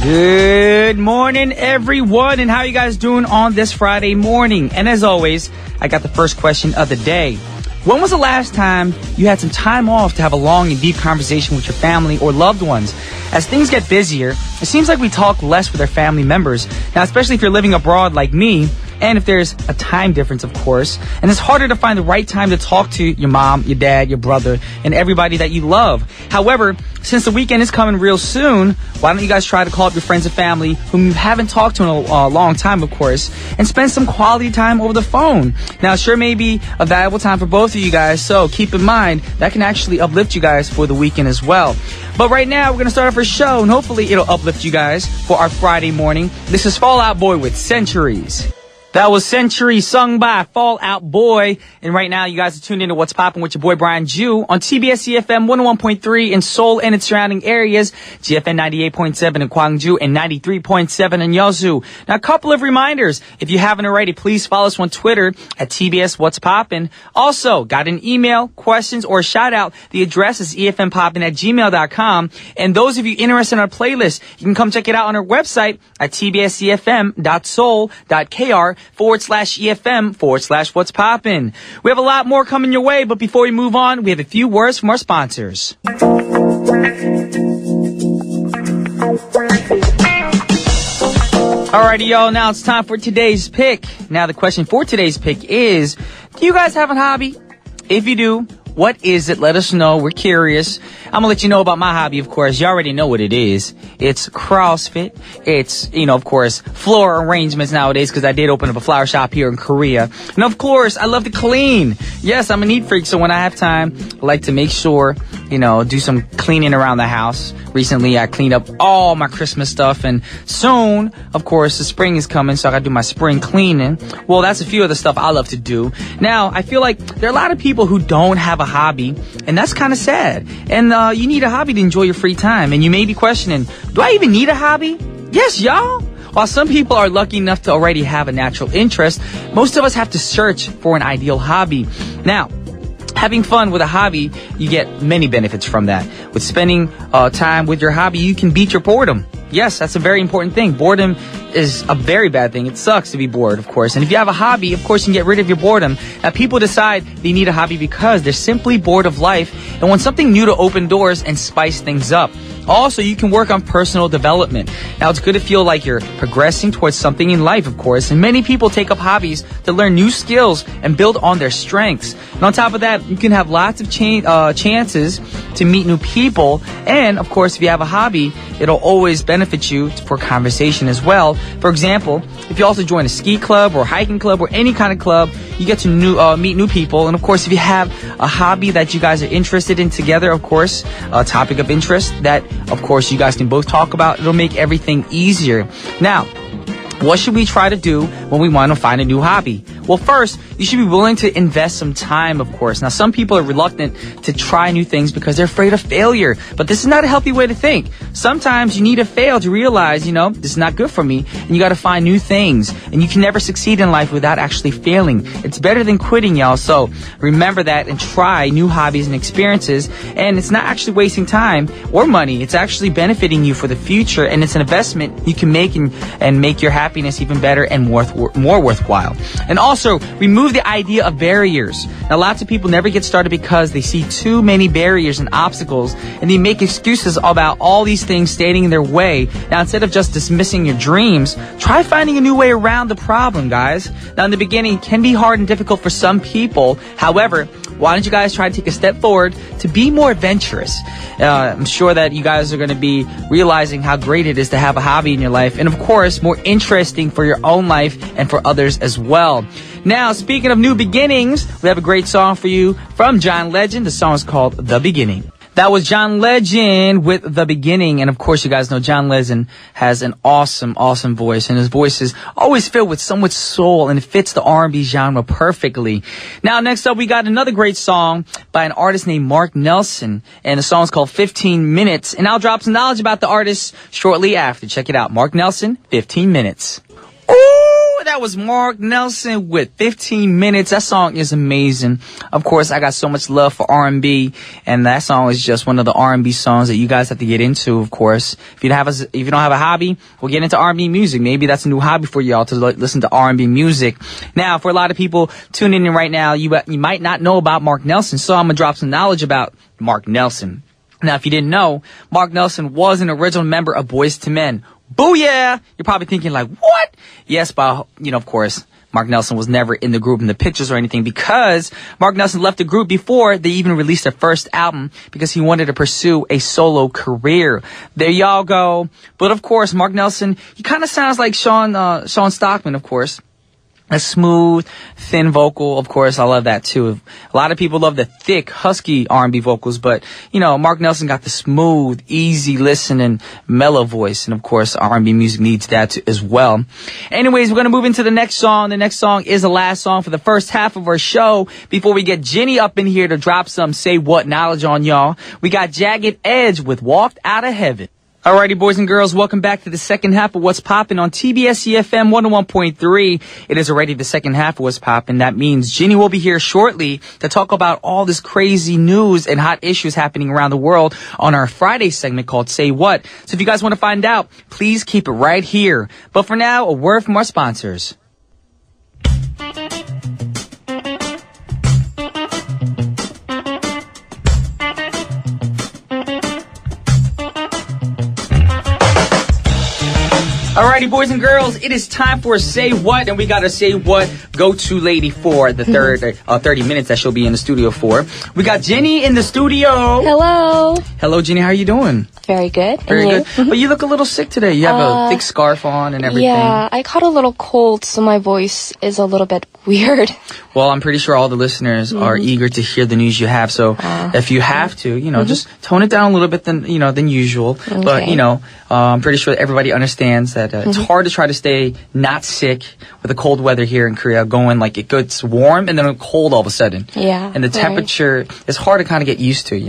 Good morning, everyone, and how are you guys doing on this Friday morning? And as always, I got the first question of the day. When was the last time you had some time off to have a long and deep conversation with your family or loved ones? As things get busier, it seems like we talk less with our family members. Now, especially if you're living abroad like me, and if there's a time difference, of course, and it's harder to find the right time to talk to your mom, your dad, your brother, and everybody that you love. However, since the weekend is coming real soon, why don't you guys try to call up your friends and family whom you haven't talked to in a long time, of course, and spend some quality time over the phone. Now, it sure may be a valuable time for both of you guys, so keep in mind that can actually uplift you guys for the weekend as well. But right now, we're going to start off our show, and hopefully it'll uplift you guys for our Friday morning. This is Fall Out Boy with Centuries. That was Century sung by Fall Out Boy. And right now, you guys are tuned into What's Poppin' with your boy Brian Jew on TBS efm 101.3 in Seoul and its surrounding areas, GFN 98.7 in Gwangju and 93.7 in Yeosu. Now, a couple of reminders. If you haven't already, please follow us on Twitter at TBS What's Poppin'. Also, got an email, questions, or a shout out. The address is efmpoppin@gmail.com. And those of you interested in our playlist, you can come check it out on our website at tbsefm.soul.kr/EFM/What's Poppin'. We have a lot more coming your way, but before we move on, we have a few words from our sponsors. Alrighty, y'all, now it's time for today's pick. Now, the question for today's pick is, do you guys have a hobby? If you do, what is it? Let us know. We're curious. I'm gonna let you know about my hobby, of course. You already know what it is. It's CrossFit. It's, of course, floral arrangements nowadays because I did open up a flower shop here in Korea. And of course, I love to clean. Yes, I'm a neat freak, so when I have time, I like to make sure, do some cleaning around the house. Recently, I cleaned up all my Christmas stuff, and soon, of course, the spring is coming, so I gotta do my spring cleaning. Well, that's a few of the stuff I love to do. Now, I feel like there are a lot of people who don't have a hobby, and that's kind of sad. And you need a hobby to enjoy your free time. And you may be questioning, do I even need a hobby? Yes, y'all. While some people are lucky enough to already have a natural interest, most of us have to search for an ideal hobby. Now, having fun with a hobby, you get many benefits from that. With spending time with your hobby, you can beat your boredom. Yes, that's a very important thing. Boredom is a very bad thing. It sucks to be bored, of course. And if you have a hobby, of course, you can get rid of your boredom. Now, people decide they need a hobby because they're simply bored of life and want something new to open doors and spice things up. Also, you can work on personal development. Now, it's good to feel like you're progressing towards something in life, of course. And many people take up hobbies to learn new skills and build on their strengths. And on top of that, you can have lots of chances to meet new people. And, of course, if you have a hobby, it'll always benefit you for conversation as well. For example, if you also join a ski club or hiking club or any kind of club, you get to meet new people. And, of course, if you have a hobby that you guys are interested in together, of course, a topic of interest that, of course, you guys can both talk about, it'll make everything easier. Now, what should we try to do when we want to find a new hobby? Well, first, you should be willing to invest some time, of course. Now, some people are reluctant to try new things because they're afraid of failure. But this is not a healthy way to think. Sometimes you need to fail to realize, this is not good for me. And you got to find new things. And you can never succeed in life without actually failing. It's better than quitting, y'all. So remember that and try new hobbies and experiences. And it's not actually wasting time or money. It's actually benefiting you for the future. And it's an investment you can make and make your happiness even better and more worthwhile. And also, remove the idea of barriers. Now, lots of people never get started because they see too many barriers and obstacles, and they make excuses about all these things standing in their way. Now, instead of just dismissing your dreams, try finding a new way around the problem, guys. Now, in the beginning, it can be hard and difficult for some people. However, why don't you guys try to take a step forward to be more adventurous? I'm sure that you guys are going to be realizing how great it is to have a hobby in your life, and of course, more interesting for your own life and for others as well. Now, speaking of new beginnings, we have a great song for you from John Legend. The song is called The Beginning. That was John Legend with The Beginning. And of course, you guys know John Legend has an awesome voice. And his voice is always filled with so much soul, and it fits the R&B genre perfectly. Now, next up, we got another great song by an artist named Mark Nelson. And the song is called 15 Minutes. And I'll drop some knowledge about the artist shortly after. Check it out. Mark Nelson, 15 Minutes. Ooh! That was Mark Nelson with 15 Minutes. That song is amazing. Of course, I got so much love for R&B, and that song is just one of the R&B songs that you guys have to get into, of course. If you don't have a hobby, we'll get into R&B music. Maybe that's a new hobby for y'all to listen to R&B music. Now, for a lot of people tuning in right now, you might not know about Mark Nelson, so I'm going to drop some knowledge about Mark Nelson. Now, if you didn't know, Mark Nelson was an original member of Boyz II Men. Booyah! You're probably thinking like, what? Yes, but, of course, Mark Nelson was never in the group in the pictures or anything because Mark Nelson left the group before they even released their first album because he wanted to pursue a solo career. There y'all go. But of course, Mark Nelson, he kind of sounds like Sean Stockman, of course. A smooth, thin vocal, of course, I love that too. A lot of people love the thick, husky R&B vocals, but, Mark Nelson got the smooth, easy listening, mellow voice, and of course, R&B music needs that too, as well. Anyways, we're gonna move into the next song. The next song is the last song for the first half of our show before we get Jenny up in here to drop some Say What knowledge on y'all. We got Jagged Edge with Walked Out of Heaven. Alrighty, boys and girls, welcome back to the second half of What's Poppin' on TBS efm 101.3. It is already the second half of What's Poppin'. That means Jenny will be here shortly to talk about all this crazy news and hot issues happening around the world on our Friday segment called Say What. So if you guys want to find out, please keep it right here. But for now, a word from our sponsors. Alrighty, boys and girls, it is time for Say What, and we got to Say What go-to lady for the 30 minutes that she'll be in the studio for. We got Jenny in the studio. Hello. Hello, Jenny. How are you doing? Very good. Very good. But you look a little sick today. You have a thick scarf on and everything. Yeah, I caught a little cold, so my voice is a little bit weird. Well, I'm pretty sure all the listeners are eager to hear the news you have. So if you have to, just tone it down a little bit than usual. Okay. But, I'm pretty sure everybody understands that it's hard to try to stay not sick with the cold weather here in Korea going like it gets warm and then cold all of a sudden. Yeah. And the temperature is hard to kind of get used to,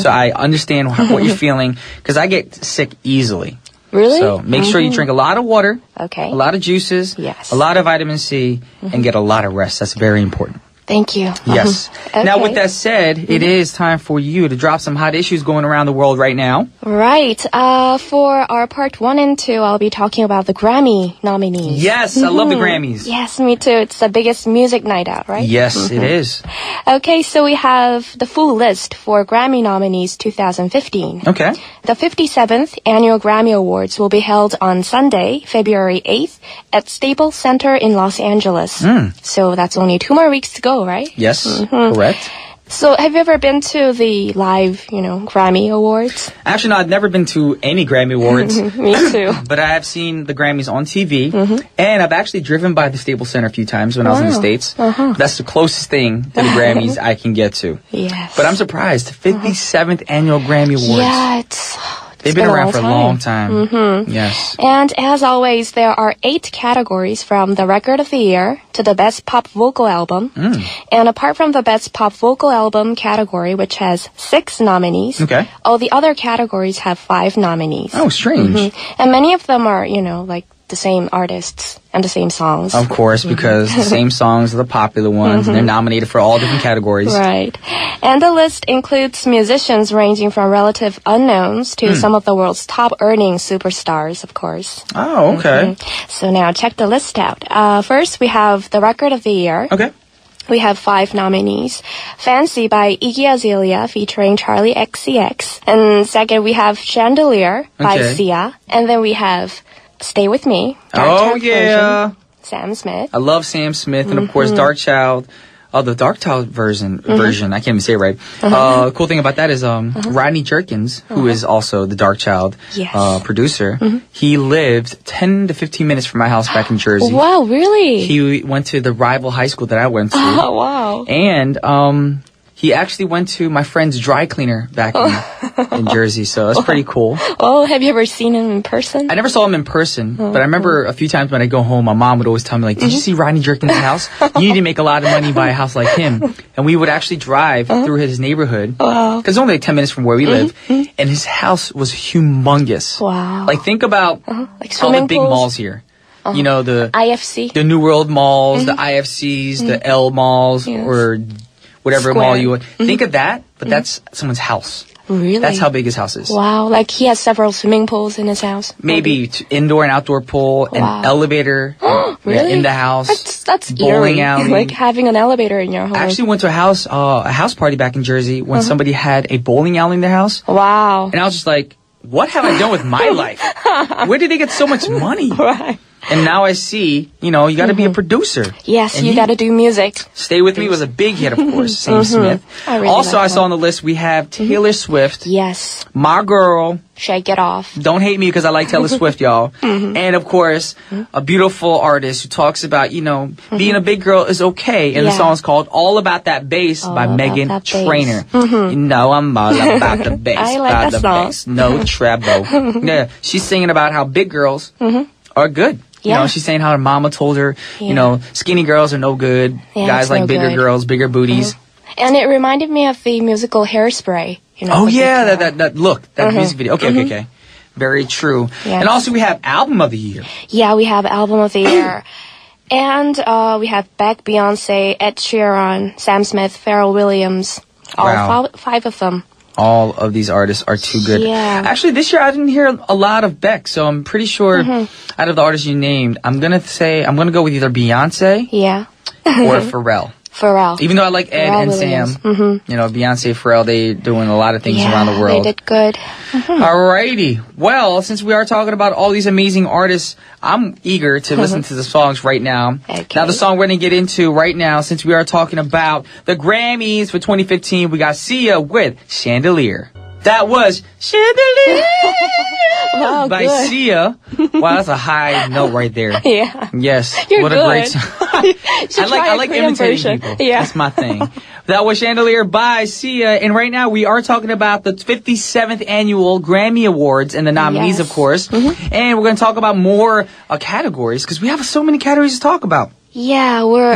So I understand what you're feeling because I get sick easily. Really? So make sure you drink a lot of water. Okay. A lot of juices. Yes. A lot of vitamin C and get a lot of rest. That's very important. Thank you. Yes. Okay. Now, with that said, it is time for you to drop some hot issues going around the world right now. Right. For our part 1 and 2, I'll be talking about the Grammy nominees. Yes, I love the Grammys. Yes, me too. It's the biggest music night out, right? Yes, it is. Okay, so we have the full list for Grammy nominees 2015. Okay. The 57th Annual Grammy Awards will be held on Sunday, February 8th at Staples Center in Los Angeles. So that's only 2 more weeks to go. Right? Yes, correct. So have you ever been to the live, Grammy Awards? Actually, no, I've never been to any Grammy Awards. Me too. But I have seen the Grammys on TV, and I've actually driven by the Staples Center a few times when I was in the States. That's the closest thing to the Grammys I can get to. Yes. But I'm surprised. 57th Annual Grammy Awards. Yeah, They've been around for a long time. Yes. And as always, there are 8 categories from the Record of the Year to the Best Pop Vocal Album. And apart from the Best Pop Vocal Album category, which has 6 nominees, all the other categories have 5 nominees. Oh, strange. And many of them are, like the same artists and the same songs. Of course, because the same songs are the popular ones, and they're nominated for all different categories. Right. And the list includes musicians ranging from relative unknowns to some of the world's top-earning superstars, of course. Oh, okay. So now check the list out. First, we have the Record of the Year. Okay. We have 5 nominees. Fancy by Iggy Azalea featuring Charlie XCX. And second, we have Chandelier by Sia. And then we have Stay With Me. Version, Sam Smith. I love Sam Smith. And of course, Dark Child. Oh, the Dark Child version. I can't even say it right. Cool thing about that is Rodney Jerkins, who is also the Dark Child producer, he lived 10 to 15 minutes from my house back in Jersey. Wow, really? He went to the rival high school that I went to. Oh, wow. And he actually went to my friend's dry cleaner back in Jersey, so that's pretty cool. Oh, have you ever seen him in person? I never saw him in person, but I remember a few times when I go home, my mom would always tell me, like, did you see Rodney Jerkins' house? You need to make a lot of money by a house like him. And we would actually drive through his neighborhood, because it's only like 10 minutes from where we live, and his house was humongous. Wow. Like, think about like all the big pools? malls here. You know, the IFC. The New World malls, the IFCs, the L malls, or whatever Square. mall you want. Think of that, but that's someone's house. Really? That's how big his house is. Wow, like he has several swimming pools in his house? Maybe indoor and outdoor pool, an elevator really? in the house. That's bowling eerie. alley. Like having an elevator in your home. I actually went to a house party back in Jersey when somebody had a bowling alley in their house. Wow. And I was just like, what have I done with my life? Where did they get so much money? Right. And now I see, you got to be a producer. Yes, and you got to do music. Stay With Me was a big hit, of course. Sam Smith. I saw on the list we have Taylor Swift. Yes. My girl. Shake It Off. Don't hate me because I like Taylor Swift, y'all. And of course, a beautiful artist who talks about, being a big girl is okay. And the song is called All About That Bass by Meghan Trainor. You know I'm all about the bass. I like that song. Bass. No treble. Yeah, she's singing about how big girls are good. Yeah. She's saying how her mama told her, skinny girls are no good. Yeah, Guys like no bigger good. girls, bigger booties. And it reminded me of the musical Hairspray. Oh yeah, that look, that music video. Okay. Very true. Yes. And also we have Album of the Year. Yeah, we have Album of the Year. And we have Beck, Beyonce, Ed Sheeran, Sam Smith, Pharrell Williams. All five of them. All of these artists are too good. Yeah. Actually, this year I didn't hear a lot of Beck, so I'm pretty sure out of the artists you named, I'm gonna go with either Beyonce or Pharrell. Pharrell. Even though I like Ed Pharrell and Williams. Sam, Beyonce, Pharrell, they doing a lot of things around the world. They did good. Alrighty. Well, since we are talking about all these amazing artists, I'm eager to listen to the songs right now. Okay. Now, the song we're going to get into right now, since we are talking about the Grammys for 2015, we got Sia with Chandelier. That was Chandelier Wow, by good. Sia. Wow, that's a high note right there. Yeah. Yes. You're what good. a great song. I like imitating people. Yeah. That's my thing. That was Chandelier by Sia. And right now we are talking about the 57th annual Grammy Awards and the nominees, of course. And we're going to talk about more categories because we have so many categories to talk about. Yeah, we're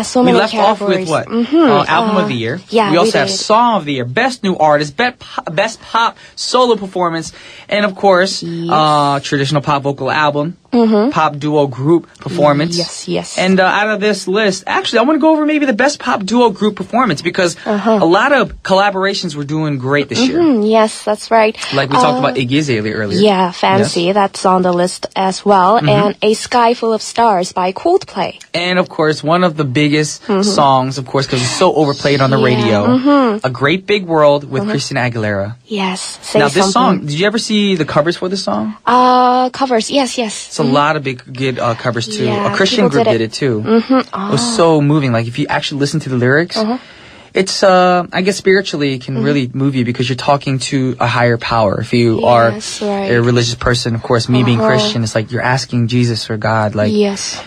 so many We left off categories. with what? Album of the Year. Yeah, we also have did. Song of the Year, Best New Artist, Best Pop Solo Performance, and of course, Traditional Pop Vocal Album, Pop Duo Group Performance. Yes. And out of this list, actually, I want to go over maybe the Best Pop Duo Group Performance because a lot of collaborations were doing great this year. Yes, that's right. Like we talked about Iggy Azalea earlier. Yeah, Fancy. Yes. That's on the list as well. And A Sky Full of Stars by Coldplay. And, of course, one of the biggest songs, of course, because it's so overplayed on the radio, A Great Big World with Christina Aguilera. Yes. Now, this song, did you ever see the covers for this song? Covers, yes. It's a lot of good covers, too. Yeah, a Christian people group did it, too. It was so moving. Like, if you actually listen to the lyrics, it's, I guess spiritually it can really move you because you're talking to a higher power. If you are a religious person, of course, me being Christian, it's like you're asking Jesus or God, like,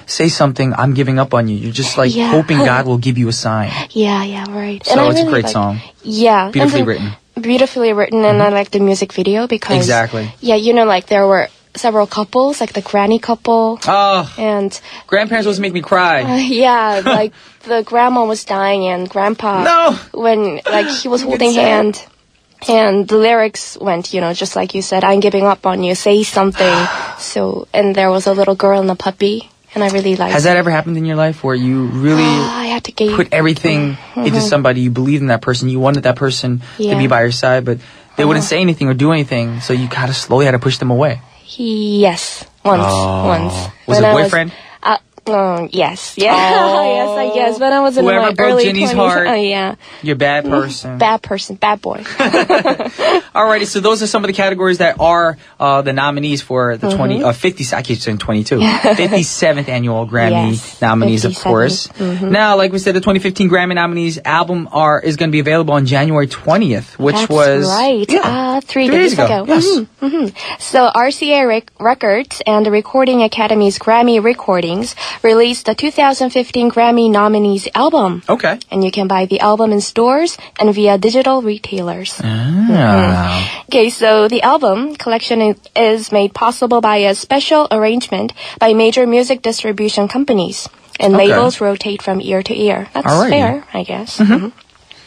say something, I'm giving up on you. You're just like hoping God will give you a sign. Yeah, right. So and it's really a great song. Yeah. Beautifully written. Beautifully written, and I like the music video because... Exactly. Yeah, like there were several couples, like the granny couple. Oh, and grandparents always make me cry. Like the grandma was dying and grandpa, when like he was holding hand, and the lyrics went, just like you said, I'm giving up on you, say something. So, and there was a little girl and a puppy, and I really liked. Has that ever happened in your life where you really I had to put everything into somebody, you believed in that person, you wanted that person to be by your side, but they wouldn't say anything or do anything, so you kind of slowly had to push them away? Yes. Once. Was it a boyfriend? Yes. Yeah. Yes, I guess. When I was in my early 20s. Heart, you're a bad person. Bad person. Bad boy. Alrighty, so those are some of the categories that are the nominees for the 50, I keep saying 22, 57th annual Grammy nominees, 57. Of course. Now, like we said, the 2015 Grammy nominees album is going to be available on January 20th, which That's was... right. 3 days ago. Yes. So RCA Records and the Recording Academy's Grammy Recordings released the 2015 Grammy nominees album. Okay. And you can buy the album in stores and via digital retailers. Okay, so the album collection is made possible by a special arrangement by major music distribution companies. And labels rotate from year to year. That's fair, I guess.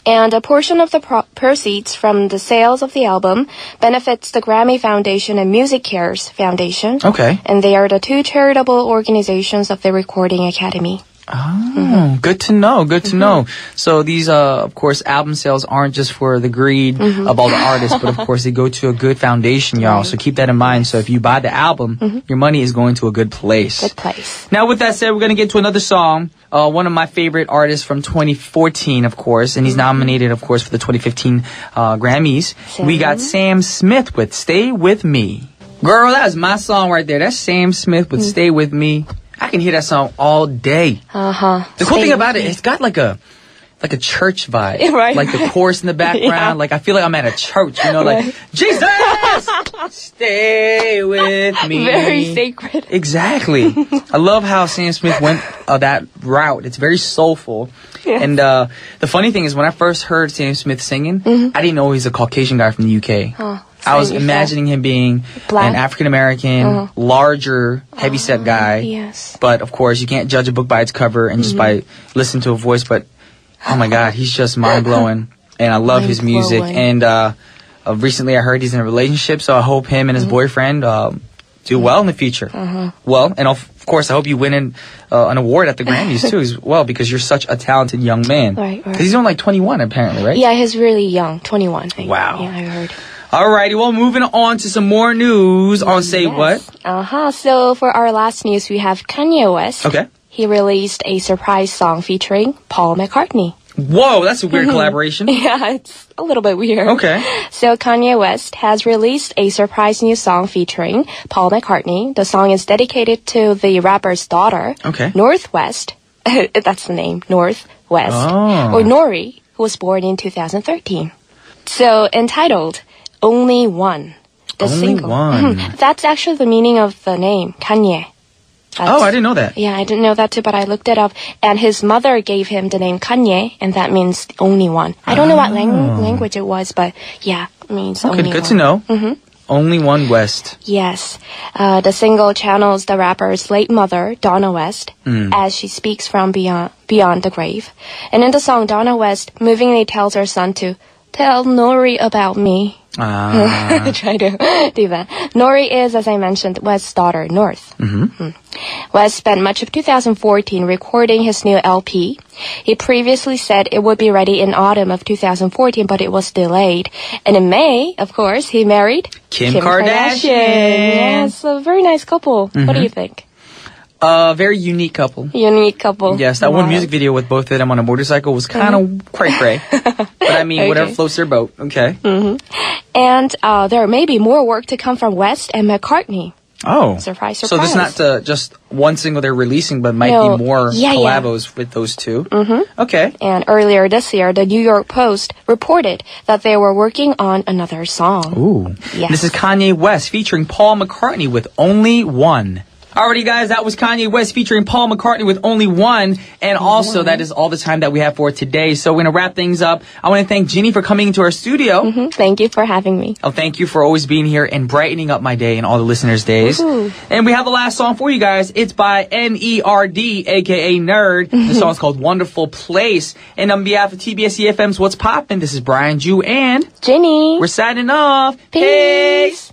And a portion of the proceeds from the sales of the album benefits the Grammy Foundation and Music Cares Foundation. Okay. And they are the two charitable organizations of the Recording Academy. Oh, good to know. Good to know. So these, of course, album sales aren't just for the greed of all the artists, but of course they go to a good foundation, y'all. So keep that in mind. So if you buy the album, your money is going to a good place. Good place. Now, with that said, we're going to get to another song. One of my favorite artists from 2014, of course, and he's nominated, of course, for the 2015 Grammys. We got Sam Smith with Stay With Me. Girl, that was my song right there. That's Sam Smith with Stay With Me. I can hear that song all day. The cool thing about it, it's got like a church vibe. Right. Like the chorus in the background. Like I feel like I'm at a church, you know, like, Jesus, stay with me. Very sacred. Exactly. I love how Sam Smith went that route. It's very soulful. Yes. And the funny thing is, when I first heard Sam Smith singing, I didn't know he's a Caucasian guy from the UK. I was imagining him being an African-American, larger, heavyset guy. Yes. But, of course, you can't judge a book by its cover and just by listening to a voice. But, oh, my God, he's just mind-blowing. And I love his music. And recently I heard he's in a relationship, so I hope him and his boyfriend do well in the future. Well, and of course, I hope you win an award at the Grammys, too, as well, because you're such a talented young man. Right. Because he's only like 21, apparently, right? Yeah, he's really young. 21. Wow. Yeah, I heard. Alrighty, well, moving on to some more news on Say What. So for our last news, we have Kanye West. Okay. He released a surprise song featuring Paul McCartney. Whoa, that's a weird collaboration. Yeah, it's a little bit weird. Okay. So Kanye West has released a surprise new song featuring Paul McCartney. The song is dedicated to the rapper's daughter, Northwest. That's the name, Northwest. Or Nori, who was born in 2013. So entitled Only One. The single. One. That's actually the meaning of the name, Kanye. I didn't know that. Yeah, I didn't know that too, but I looked it up. And his mother gave him the name Kanye, and that means the only one. I don't know what language it was, but yeah, it means only one. Okay, good to know. Only One West. Yes. The single channels the rapper's late mother, Donna West, as she speaks from beyond the grave. And in the song, Donna West movingly tells her son to tell Nori about me. Try to do that. Nori is, as I mentioned, West's daughter, North. West spent much of 2014 recording his new LP. He previously said it would be ready in autumn of 2014, but it was delayed. And in May, of course, he married Kim Kardashian. Yes, a very nice couple. What do you think? Very unique couple. Unique couple. Yes, that one music video with both of them on a motorcycle was kind of cray-cray. But I mean, whatever floats their boat. Okay. And there may be more work to come from West and McCartney. Oh. Surprise, surprise. So this is not just one single they're releasing, but might be more collabos with those two. Okay. And earlier this year, the New York Post reported that they were working on another song. Ooh. Yes. This is Kanye West featuring Paul McCartney with Only One. Alrighty, guys, that was Kanye West featuring Paul McCartney with Only One. And also, that is all the time that we have for today. So we're going to wrap things up. I want to thank Ginny for coming into our studio. Thank you for having me. Oh, thank you for always being here and brightening up my day and all the listeners' days. And we have the last song for you guys. It's by N-E-R-D, a.k.a. Nerd. The song's called Wonderful Place. And on behalf of TBS efm's What's Poppin', this is Brian, Ju, and Ginny. We're signing off. Peace.